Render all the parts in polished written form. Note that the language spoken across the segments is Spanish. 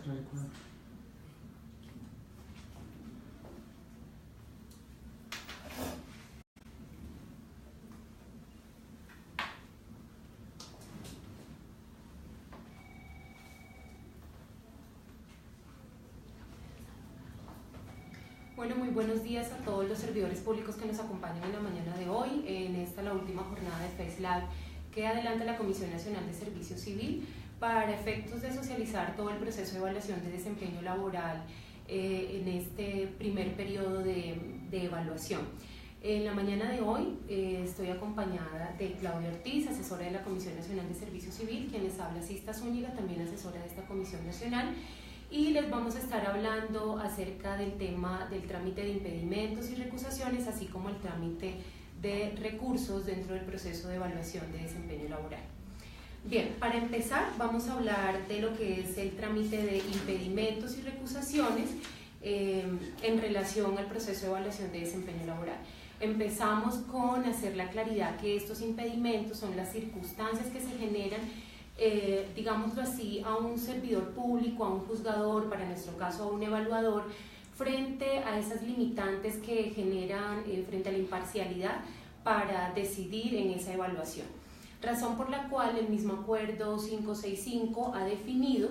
Bueno, muy buenos días a todos los servidores públicos que nos acompañan en la mañana de hoy, en esta la última jornada de FESLab que adelanta la Comisión Nacional de Servicio Civil para efectos de socializar todo el proceso de evaluación de desempeño laboral en este primer periodo de evaluación. En la mañana de hoy estoy acompañada de Claudia Ortiz, asesora de la Comisión Nacional de Servicio Civil, quien les habla Sista Zúñiga, también asesora de esta Comisión Nacional, y les vamos a estar hablando acerca del tema del trámite de impedimentos y recusaciones, así como el trámite de recursos dentro del proceso de evaluación de desempeño laboral. Bien, para empezar vamos a hablar de lo que es el trámite de impedimentos y recusaciones en relación al proceso de evaluación de desempeño laboral. Empezamos con hacer la claridad que estos impedimentos son las circunstancias que se generan digámoslo así, a un servidor público, a un juzgador, para nuestro caso a un evaluador, frente a esas limitantes que generan frente a la imparcialidad para decidir en esa evaluación. Razón por la cual el mismo acuerdo 565 ha definido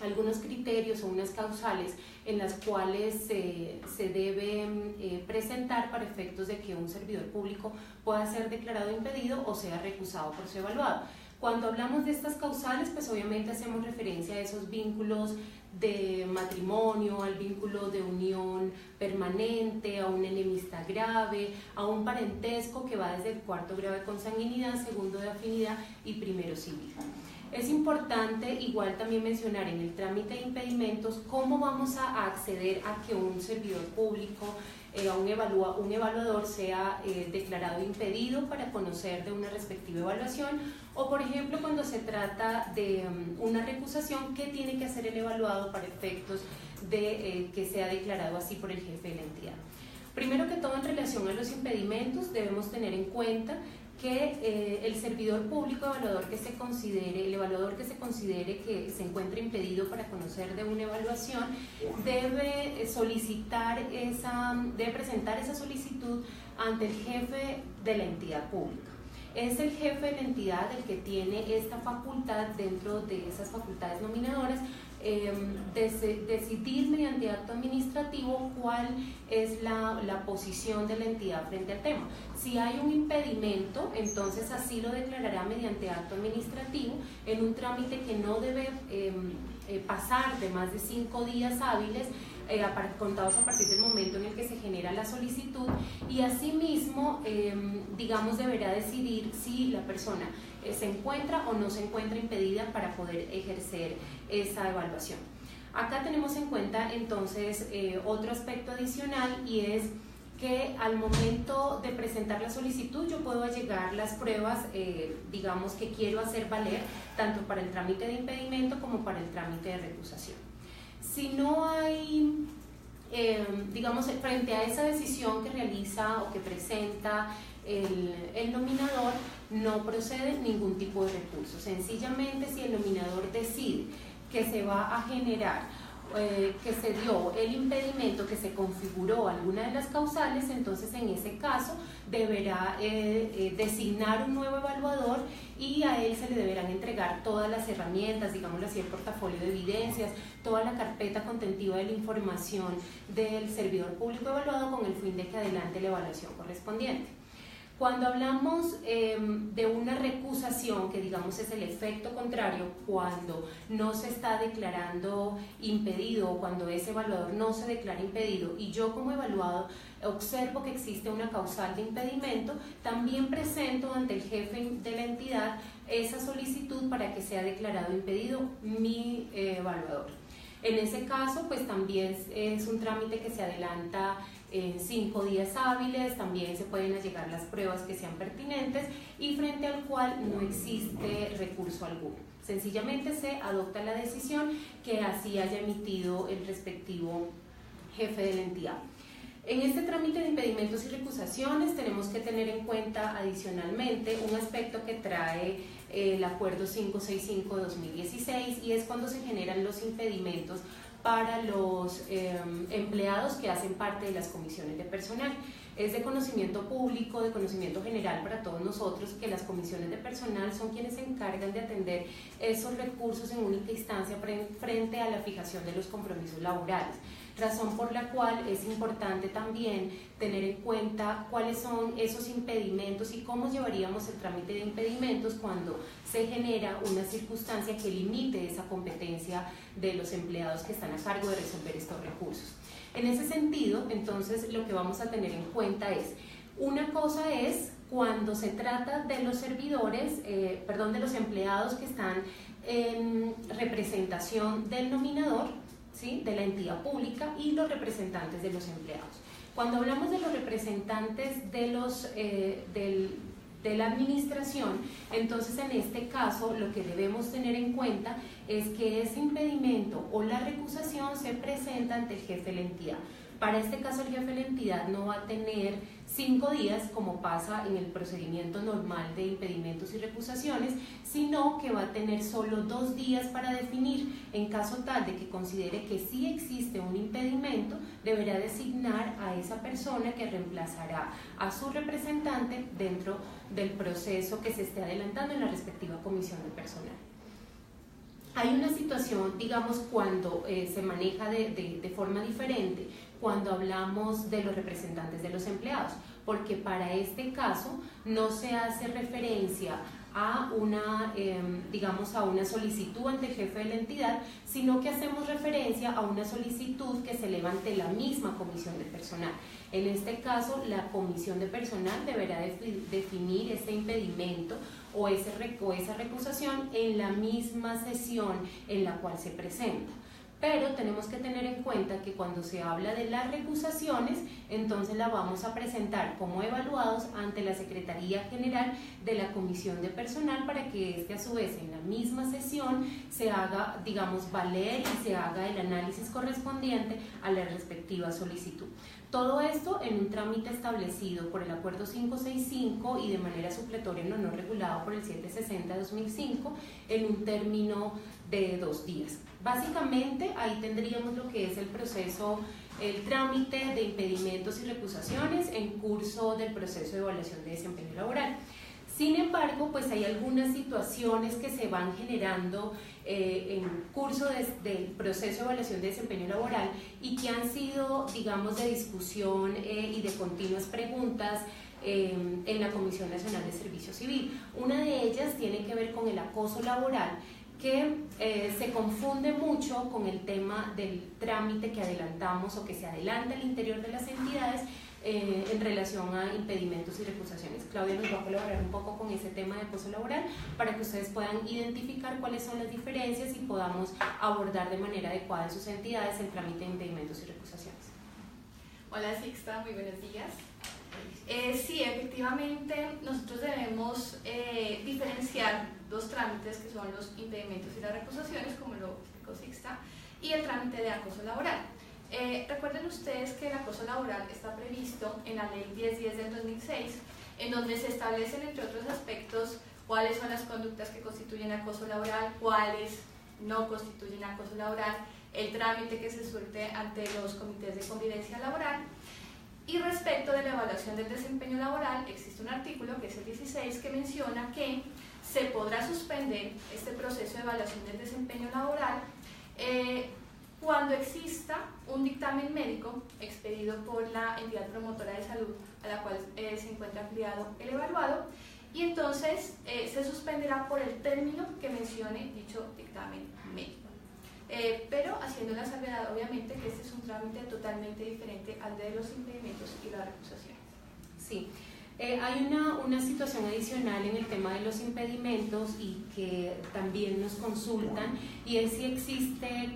algunos criterios o unas causales en las cuales se deben presentar para efectos de que un servidor público pueda ser declarado impedido o sea recusado por su evaluado. Cuando hablamos de estas causales, pues obviamente hacemos referencia a esos vínculos de matrimonio, al vínculo de unión permanente, a una enemistad grave, a un parentesco que va desde el cuarto grado de consanguinidad, segundo de afinidad y primero civil. Es importante igual también mencionar en el trámite de impedimentos cómo vamos a acceder a que un servidor público, un evaluador sea declarado impedido para conocer de una respectiva evaluación, o por ejemplo cuando se trata de una recusación, ¿qué tiene que hacer el evaluado para efectos de que sea declarado así por el jefe de la entidad? Primero que todo, en relación a los impedimentos debemos tener en cuenta que el servidor público evaluador que se considere, el evaluador que se considere que se encuentra impedido para conocer de una evaluación, debe presentar esa solicitud ante el jefe de la entidad pública. Es el jefe de la entidad el que tiene esta facultad, dentro de esas facultades nominadoras, decidir mediante acto administrativo cuál es la posición de la entidad frente al tema. Si hay un impedimento, entonces así lo declarará mediante acto administrativo en un trámite que no debe pasar de más de 5 días hábiles contados a partir del momento en el que se genera la solicitud, y asimismo digamos deberá decidir si la persona se encuentra o no se encuentra impedida para poder ejercer esa evaluación. Acá tenemos en cuenta entonces otro aspecto adicional, y es que al momento de presentar la solicitud yo puedo allegar las pruebas digamos que quiero hacer valer tanto para el trámite de impedimento como para el trámite de recusación. Si no hay digamos frente a esa decisión que realiza o que presenta el nominador, no procede ningún tipo de recurso. Sencillamente, si el nominador decide que se va a generar, que se dio el impedimento, que se configuró alguna de las causales, entonces en ese caso deberá designar un nuevo evaluador, y a él se le deberán entregar todas las herramientas, digámoslo así, el portafolio de evidencias, toda la carpeta contentiva de la información del servidor público evaluado, con el fin de que adelante la evaluación correspondiente. Cuando hablamos de una recusación, que digamos es el efecto contrario, cuando no se está declarando impedido o cuando ese evaluador no se declara impedido y yo como evaluado observo que existe una causal de impedimento, también presento ante el jefe de la entidad esa solicitud para que sea declarado impedido mi evaluador. En ese caso, pues también es un trámite que se adelanta en 5 días hábiles, también se pueden allegar las pruebas que sean pertinentes y frente al cual no existe recurso alguno. Sencillamente se adopta la decisión que así haya emitido el respectivo jefe de la entidad. En este trámite de impedimentos y recusaciones tenemos que tener en cuenta adicionalmente un aspecto que trae el Acuerdo 565-2016, y es cuando se generan los impedimentos para los empleados que hacen parte de las comisiones de personal. Es de conocimiento público, de conocimiento general para todos nosotros, que las comisiones de personal son quienes se encargan de atender esos recursos en única instancia frente a la fijación de los compromisos laborales. Razón por la cual es importante también tener en cuenta cuáles son esos impedimentos y cómo llevaríamos el trámite de impedimentos cuando se genera una circunstancia que limite esa competencia de los empleados que están a cargo de resolver estos recursos. En ese sentido, entonces, lo que vamos a tener en cuenta es, una cosa es cuando se trata de los servidores, de los empleados que están en representación del nominador, ¿sí?, de la entidad pública, y los representantes de los empleados. Cuando hablamos de los representantes de la administración, entonces en este caso lo que debemos tener en cuenta es que ese impedimento o la recusación se presenta ante el jefe de la entidad. Para este caso el jefe de la entidad no va a tener 5 días como pasa en el procedimiento normal de impedimentos y recusaciones, sino que va a tener solo 2 días para definir. En caso tal de que considere que sí existe un impedimento, deberá designar a esa persona que reemplazará a su representante dentro del proceso que se esté adelantando en la respectiva comisión de personal. Hay una situación, digamos, cuando se maneja de forma diferente, cuando hablamos de los representantes de los empleados, porque para este caso no se hace referencia a una, a una solicitud ante el jefe de la entidad, sino que hacemos referencia a una solicitud que se eleva ante la misma comisión de personal. En este caso, la comisión de personal deberá definir ese impedimento o esa recusación en la misma sesión en la cual se presenta. Pero tenemos que tener en cuenta que cuando se habla de las recusaciones, entonces la vamos a presentar como evaluados ante la Secretaría General de la Comisión de Personal para que a su vez en la misma sesión se haga, valer y se haga el análisis correspondiente a la respectiva solicitud. Todo esto en un trámite establecido por el Acuerdo 565 y de manera supletoria no regulado por el 760-2005 en un término de 2 días. Básicamente ahí tendríamos lo que es el proceso, el trámite de impedimentos y recusaciones en curso del proceso de evaluación de desempeño laboral. Sin embargo, pues hay algunas situaciones que se van generando en curso del proceso de evaluación de desempeño laboral y que han sido, de discusión y de continuas preguntas en la Comisión Nacional de Servicio Civil. Una de ellas tiene que ver con el acoso laboral, que se confunde mucho con el tema del trámite que adelantamos o que se adelanta al interior de las entidades en relación a impedimentos y recusaciones. Claudia nos va a colaborar un poco con ese tema de acoso laboral para que ustedes puedan identificar cuáles son las diferencias y podamos abordar de manera adecuada en sus entidades el trámite de impedimentos y recusaciones. Hola Sixta, muy buenos días. Sí, efectivamente nosotros debemos diferenciar 2 trámites que son los impedimentos y las recusaciones, como lo explicó Sixta, y el trámite de acoso laboral. Recuerden ustedes que el acoso laboral está previsto en la Ley 1010 del 2006, en donde se establecen, entre otros aspectos, cuáles son las conductas que constituyen acoso laboral, cuáles no constituyen acoso laboral, el trámite que se suelte ante los comités de convivencia laboral. Y respecto de la evaluación del desempeño laboral, existe un artículo, que es el 16, que menciona que se podrá suspender este proceso de evaluación del desempeño laboral cuando exista un dictamen médico expedido por la entidad promotora de salud a la cual se encuentra afiliado el evaluado, y entonces se suspenderá por el término que mencione dicho dictamen médico. Pero haciendo la salvedad, obviamente, que este es un trámite totalmente diferente al de los impedimentos y las recusaciones. Sí. Hay una situación adicional en el tema de los impedimentos y que también nos consultan, y es si existe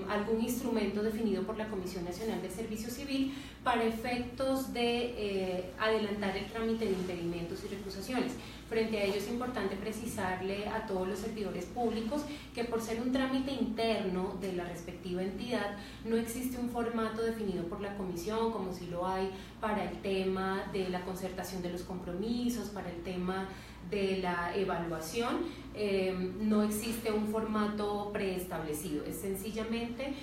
algún instrumento definido por la Comisión Nacional de Servicio Civil para efectos de adelantar el trámite de impedimentos y recusaciones. Frente a ello es importante precisarle a todos los servidores públicos que por ser un trámite interno de la respectiva entidad no existe un formato definido por la comisión como si lo hay para el tema de la concertación de los compromisos, para el tema de la evaluación, no existe un formato preestablecido, es sencillamente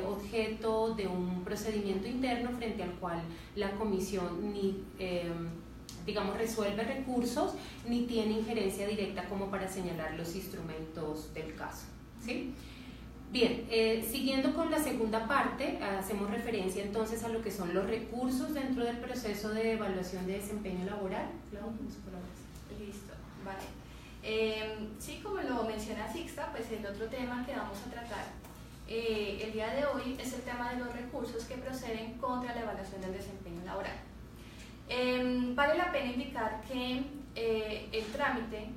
objeto de un procedimiento interno frente al cual la comisión ni digamos, resuelve recursos ni tiene injerencia directa como para señalar los instrumentos del caso, ¿sí? Bien, siguiendo con la segunda parte, hacemos referencia entonces a lo que son los recursos dentro del proceso de evaluación de desempeño laboral. Listo, vale. Sí, como lo menciona Sixta, pues el otro tema que vamos a tratar el día de hoy es el tema de los recursos que proceden contra la evaluación del desempeño laboral. Vale la pena indicar que el trámite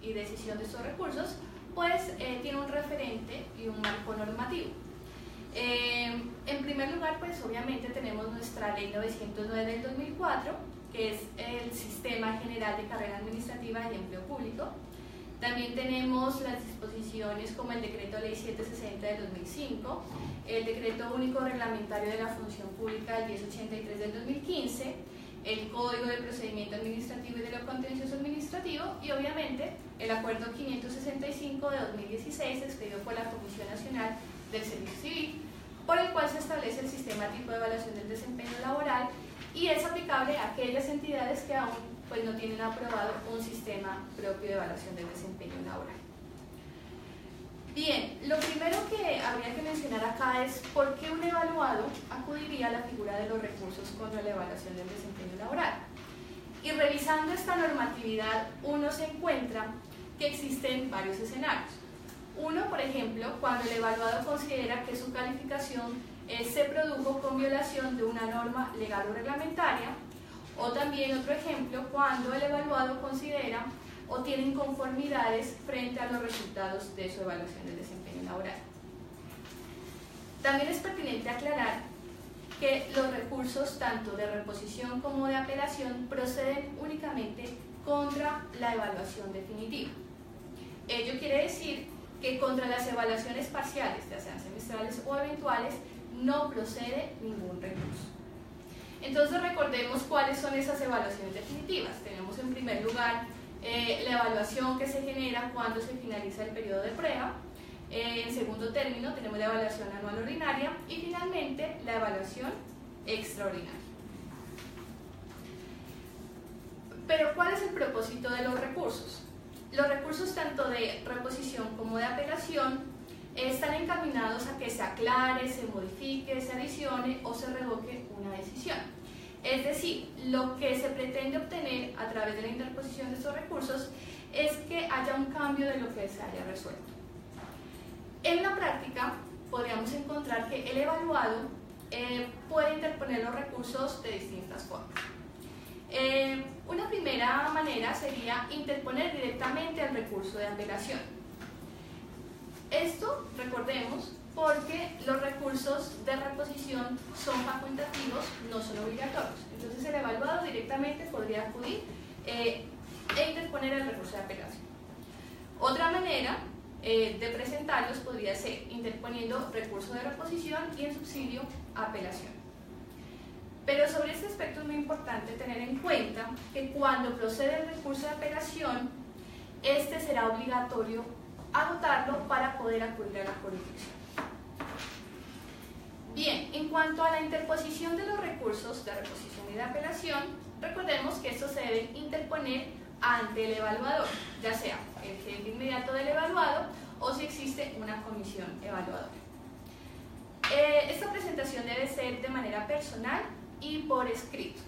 y decisión de estos recursos pues tiene un referente y un marco normativo. En primer lugar, pues obviamente tenemos nuestra Ley 909 del 2004, que es el Sistema General de Carrera Administrativa y Empleo Público. También tenemos las disposiciones como el Decreto Ley 760 del 2005, el Decreto Único Reglamentario de la Función Pública del 1083 del 2015, el Código de Procedimiento Administrativo y de lo Contencioso Administrativo y obviamente el Acuerdo 565 de 2016 expedido por la Comisión Nacional del Servicio Civil, por el cual se establece el sistema tipo de evaluación del desempeño laboral y es aplicable a aquellas entidades que aún pues, no tienen aprobado un sistema propio de evaluación del desempeño laboral. Bien, lo primero que habría que mencionar acá es por qué un evaluado acudiría a la figura de los recursos contra la evaluación del desempeño laboral. Y revisando esta normatividad, uno se encuentra que existen varios escenarios. Uno, por ejemplo, cuando el evaluado considera que su calificación se produjo con violación de una norma legal o reglamentaria, o también otro ejemplo, cuando el evaluado considera o tiene inconformidades frente a los resultados de su evaluación del desempeño laboral. También es pertinente aclarar que los recursos tanto de reposición como de apelación proceden únicamente contra la evaluación definitiva. Ello quiere decir que contra las evaluaciones parciales, ya sean semestrales o eventuales, no procede ningún recurso. Entonces recordemos cuáles son esas evaluaciones definitivas. Tenemos en primer lugar la evaluación que se genera cuando se finaliza el periodo de prueba. En segundo término tenemos la evaluación anual ordinaria y finalmente la evaluación extraordinaria. Pero ¿cuál es el propósito de los recursos? Los recursos tanto de reposición como de apelación están encaminados a que se aclare, se modifique, se adicione o se revoque una decisión. Es decir, lo que se pretende obtener a través de la interposición de estos recursos es que haya un cambio de lo que se haya resuelto. En la práctica, podríamos encontrar que el evaluado puede interponer los recursos de distintas formas. Una primera manera sería interponer directamente el recurso de apelación. Esto, recordemos, porque los recursos de reposición son facultativos, no son obligatorios. Entonces el evaluado directamente podría acudir e interponer el recurso de apelación. Otra manera de presentarlos podría ser interponiendo recurso de reposición y en subsidio apelación. Pero sobre este aspecto es muy importante tener en cuenta que cuando procede el recurso de apelación, este será obligatorio agotarlo para poder acudir a la jurisdicción. Bien, en cuanto a la interposición de los recursos de reposición y de apelación, recordemos que estos se deben interponer ante el evaluador, ya sea el jefe inmediato del evaluado o si existe una comisión evaluadora. Esta presentación debe ser de manera personal y por escrito.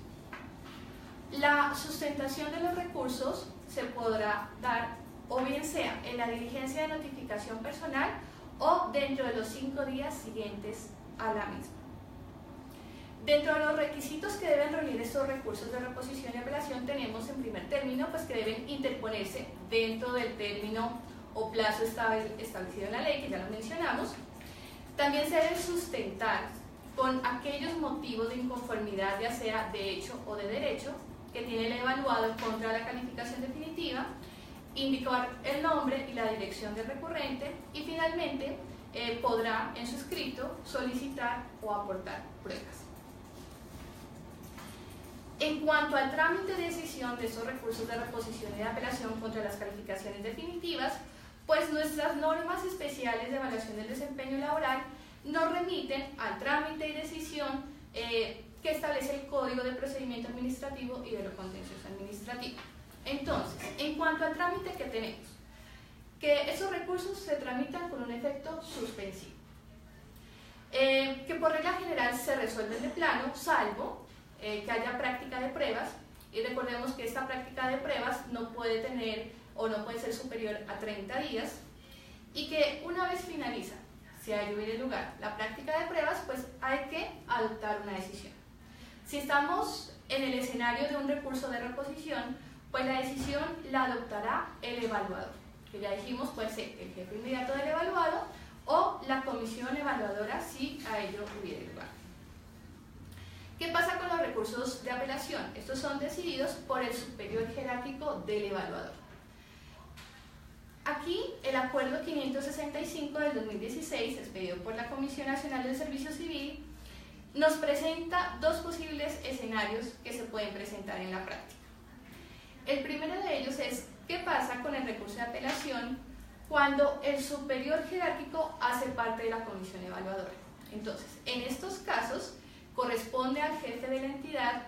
La sustentación de los recursos se podrá dar o bien sea en la diligencia de notificación personal o dentro de los 5 días siguientes a la misma. Dentro de los requisitos que deben reunir estos recursos de reposición y apelación tenemos en primer término pues que deben interponerse dentro del término o plazo establecido en la ley, que ya lo mencionamos. También se deben sustentar con aquellos motivos de inconformidad, ya sea de hecho o de derecho, que tiene el evaluado contra la calificación definitiva, indicar el nombre y la dirección del recurrente y finalmente podrá en su escrito solicitar o aportar pruebas. En cuanto al trámite de decisión de esos recursos de reposición y de apelación contra las calificaciones definitivas, pues nuestras normas especiales de evaluación del desempeño laboral nos remiten al trámite y decisión que establece el Código de Procedimiento Administrativo y de lo Contencioso Administrativo. Entonces, en cuanto al trámite que tenemos, que esos recursos se tramitan con un efecto suspensivo, que por regla general se resuelven de plano, salvo que haya práctica de pruebas, y recordemos que esta práctica de pruebas no puede tener o no puede ser superior a 30 días, y que una vez finaliza, si hay hubiera lugar la práctica de pruebas, pues hay que adoptar una decisión. Si estamos en el escenario de un recurso de reposición, pues la decisión la adoptará el evaluador, que ya dijimos puede ser el jefe inmediato del evaluado o la comisión evaluadora si a ello hubiera lugar. ¿Qué pasa con los recursos de apelación? Estos son decididos por el superior jerárquico del evaluador. Aquí el acuerdo 565 del 2016, expedido por la Comisión Nacional del Servicio Civil, nos presenta dos posibles escenarios que se pueden presentar en la práctica. El primero de ellos es qué pasa con el recurso de apelación cuando el superior jerárquico hace parte de la comisión evaluadora. Entonces, en estos casos, corresponde al jefe de la entidad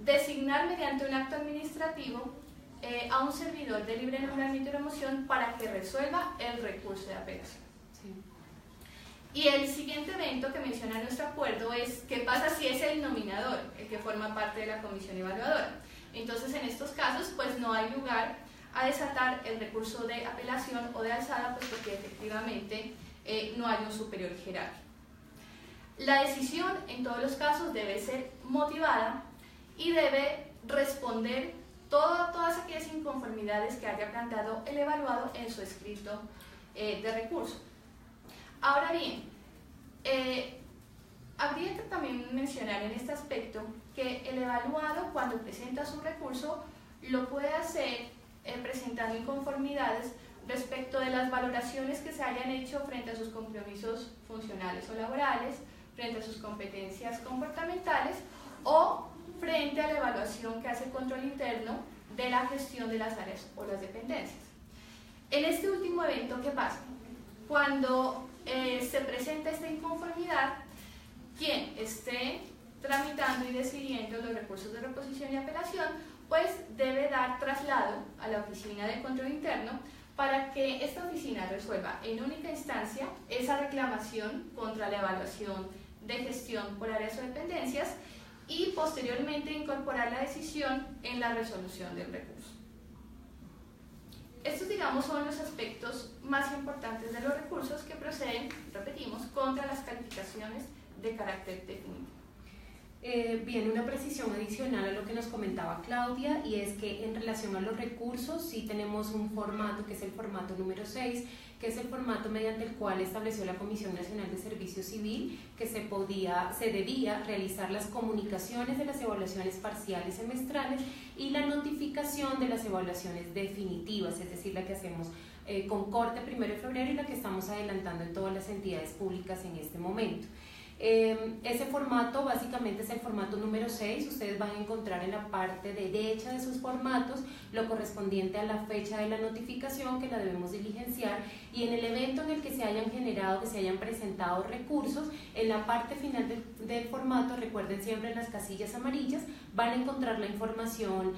designar mediante un acto administrativo a un servidor de libre nombramiento y remoción para que resuelva el recurso de apelación. Sí. Y el siguiente evento que menciona nuestro acuerdo es qué pasa si es el nominador el que forma parte de la comisión evaluadora. Entonces, en estos casos, pues no hay lugar a desatar el recurso de apelación o de alzada, pues porque efectivamente no hay un superior jerárquico. La decisión en todos los casos debe ser motivada y debe responder todas aquellas inconformidades que haya planteado el evaluado en su escrito de recurso. Ahora bien, habría que también mencionar en este aspecto que el evaluado, cuando presenta su recurso, lo puede hacer presentando inconformidades respecto de las valoraciones que se hayan hecho frente a sus compromisos funcionales o laborales, frente a sus competencias comportamentales o frente a la evaluación que hace el control interno de la gestión de las áreas o las dependencias. En este último evento, ¿qué pasa? Cuando se presenta esta inconformidad, quien esté tramitando y decidiendo los recursos de reposición y apelación, pues debe dar traslado a la oficina de control interno para que esta oficina resuelva en única instancia esa reclamación contra la evaluación de gestión por áreas o dependencias y posteriormente incorporar la decisión en la resolución del recurso. Estos, digamos, son los aspectos más importantes de los recursos que proceden, repetimos, contra las calificaciones de carácter definitivo. Bien, una precisión adicional a lo que nos comentaba Claudia, y es que en relación a los recursos sí tenemos un formato que es el formato número 6, que es el formato mediante el cual estableció la Comisión Nacional de Servicio Civil que se debía realizar las comunicaciones de las evaluaciones parciales semestrales y la notificación de las evaluaciones definitivas, es decir, la que hacemos con corte 1 de febrero y la que estamos adelantando en todas las entidades públicas en este momento. Ese formato básicamente es el formato número 6. Ustedes van a encontrar en la parte derecha de sus formatos lo correspondiente a la fecha de la notificación que la debemos diligenciar, y en el evento en el que se hayan generado, que se hayan presentado recursos, en la parte final del formato, recuerden siempre en las casillas amarillas, van a encontrar la información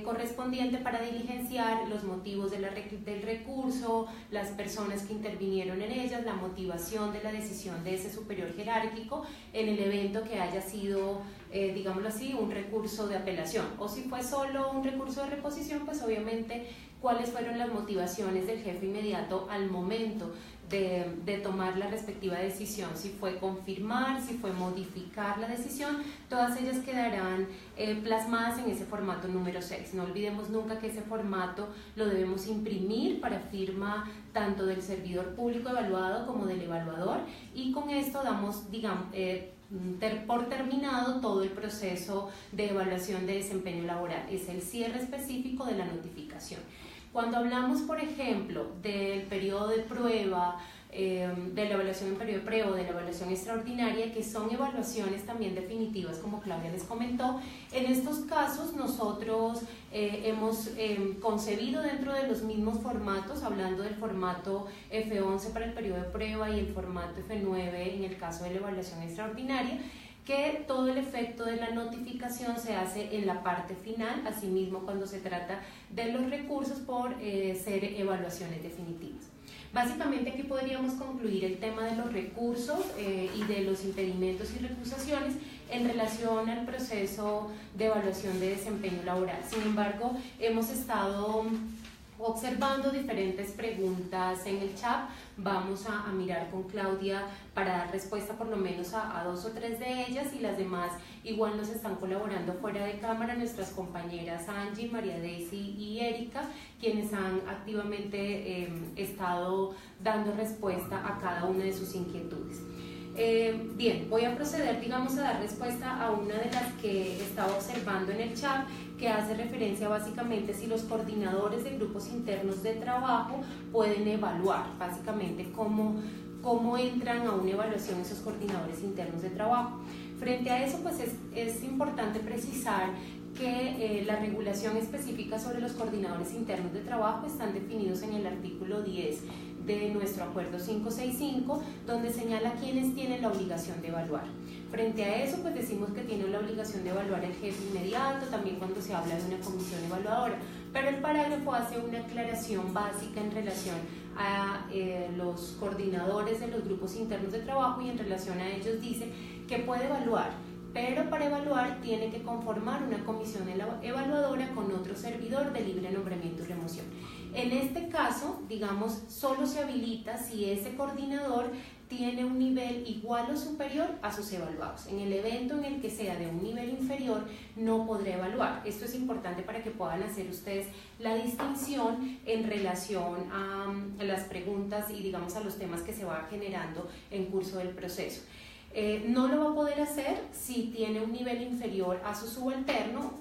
correspondiente para diligenciar, los motivos del recurso, las personas que intervinieron en ellas, la motivación de la decisión de ese superior jerárquico en el evento que haya sido, digámoslo así, un recurso de apelación, o si fue solo un recurso de reposición, pues obviamente cuáles fueron las motivaciones del jefe inmediato al momento de tomar la respectiva decisión, si fue confirmar, si fue modificar la decisión, todas ellas quedarán plasmadas en ese formato número 6. No olvidemos nunca que ese formato lo debemos imprimir para firma tanto del servidor público evaluado como del evaluador, y con esto damos, digamos, por terminado todo el proceso de evaluación de desempeño laboral. Es el cierre específico de la notificación. Cuando hablamos, por ejemplo, del periodo de prueba, de la evaluación en periodo de prueba o de la evaluación extraordinaria, que son evaluaciones también definitivas, como Claudia les comentó. En estos casos nosotros hemos concebido dentro de los mismos formatos, hablando del formato F11 para el periodo de prueba y el formato F9 en el caso de la evaluación extraordinaria, que todo el efecto de la notificación se hace en la parte final, asimismo cuando se trata de los recursos por ser evaluaciones definitivas. Básicamente aquí podríamos concluir el tema de los recursos y de los impedimentos y recusaciones en relación al proceso de evaluación de desempeño laboral. Sin embargo, hemos estado observando diferentes preguntas en el chat. Vamos a mirar con Claudia para dar respuesta por lo menos a 2 o 3 de ellas, y las demás igual nos están colaborando fuera de cámara nuestras compañeras Angie, María Daisy y Erika, quienes han activamente estado dando respuesta a cada una de sus inquietudes. Bien, voy a proceder, digamos, a dar respuesta a una de las que estaba observando en el chat, que hace referencia básicamente si los coordinadores de grupos internos de trabajo pueden evaluar, básicamente cómo entran a una evaluación esos coordinadores internos de trabajo. Frente a eso, pues es importante precisar que la regulación específica sobre los coordinadores internos de trabajo están definidos en el artículo 10 de nuestro acuerdo 565, donde señala quiénes tienen la obligación de evaluar. Frente a eso, pues decimos que tiene la obligación de evaluar el jefe inmediato, también cuando se habla de una comisión evaluadora, pero el parágrafo hace una aclaración básica en relación a los coordinadores de los grupos internos de trabajo, y en relación a ellos dice que puede evaluar, pero para evaluar tiene que conformar una comisión evaluadora con otro servidor de libre nombramiento y remoción. En este caso, digamos, solo se habilita si ese coordinador tiene un nivel igual o superior a sus evaluados. En el evento en el que sea de un nivel inferior, no podrá evaluar. Esto es importante para que puedan hacer ustedes la distinción en relación a las preguntas y, digamos, a los temas que se va generando en curso del proceso. No lo va a poder hacer si tiene un nivel inferior a sus subalternos,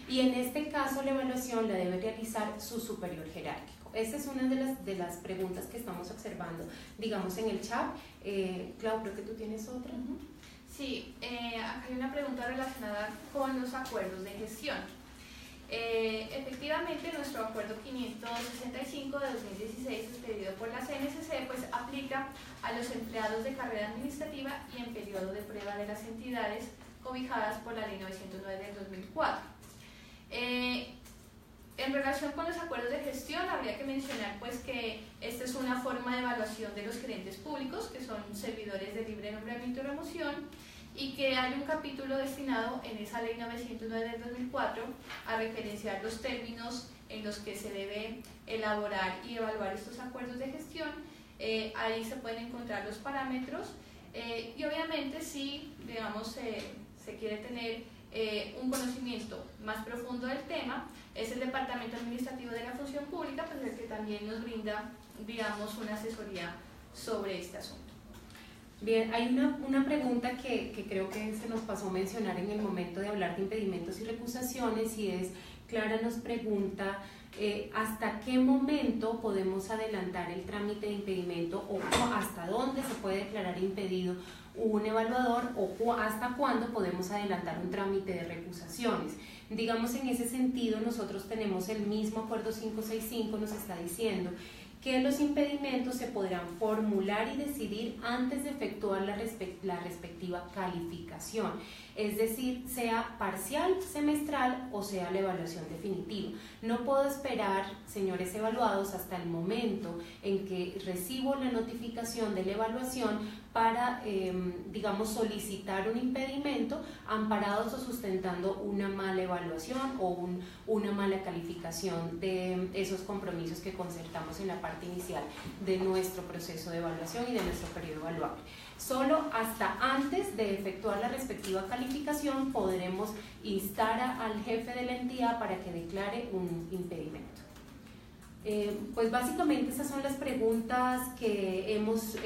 y en este caso la evaluación la debe realizar su superior jerárquico. Esta es una de las preguntas que estamos observando, digamos, en el chat. Clau, creo que tú tienes otra. Sí, acá hay una pregunta relacionada con los acuerdos de gestión. Efectivamente, nuestro acuerdo 565 de 2016, expedido por la CNCC, pues aplica a los empleados de carrera administrativa y en periodo de prueba de las entidades cobijadas por la Ley 909 del 2004. En relación con los acuerdos de gestión, habría que mencionar pues que esta es una forma de evaluación de los gerentes públicos, que son servidores de libre nombramiento y remoción, y que hay un capítulo destinado en esa Ley 909 del 2004 a referenciar los términos en los que se debe elaborar y evaluar estos acuerdos de gestión. Ahí se pueden encontrar los parámetros y obviamente si, digamos, se quiere tener un conocimiento más profundo del tema, es el Departamento Administrativo de la Función Pública, pues el que también nos brinda, digamos, una asesoría sobre este asunto. Bien, hay una pregunta que creo que se nos pasó a mencionar en el momento de hablar de impedimentos y recusaciones, y es, Clara nos pregunta hasta qué momento podemos adelantar el trámite de impedimento, o hasta dónde se puede declarar impedido un evaluador, o hasta cuándo podemos adelantar un trámite de recusaciones. Digamos, en ese sentido nosotros tenemos el mismo acuerdo 565, nos está diciendo que los impedimentos se podrán formular y decidir antes de efectuar la respectiva calificación, es decir, sea parcial, semestral o sea la evaluación definitiva. No puedo esperar, señores evaluados, hasta el momento en que recibo la notificación de la evaluación para, digamos, solicitar un impedimento amparados o sustentando una mala evaluación o una mala calificación de esos compromisos que concertamos en la parte inicial de nuestro proceso de evaluación y de nuestro periodo evaluable. Solo hasta antes de efectuar la respectiva calificación podremos instar al jefe de la entidad para que declare un impedimento. Pues básicamente esas son las preguntas que hemos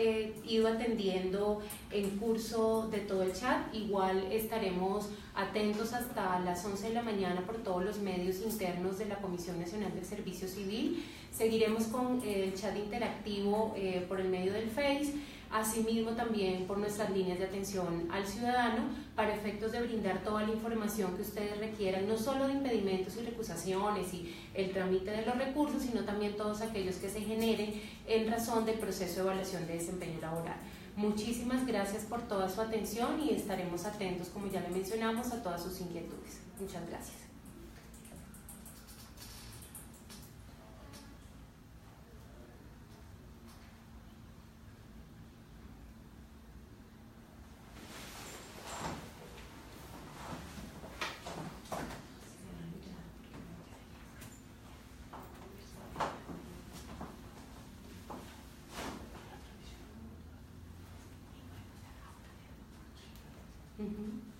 ido atendiendo en curso de todo el chat. Igual estaremos atentos hasta las 11 de la mañana por todos los medios internos de la Comisión Nacional del Servicio Civil. Seguiremos con el chat interactivo por el medio del Face. Asimismo también por nuestras líneas de atención al ciudadano para efectos de brindar toda la información que ustedes requieran, no solo de impedimentos y recusaciones y el trámite de los recursos, sino también todos aquellos que se generen en razón del proceso de evaluación de desempeño laboral. Muchísimas gracias por toda su atención y estaremos atentos, como ya le mencionamos, a todas sus inquietudes. Muchas gracias. Mm-hmm.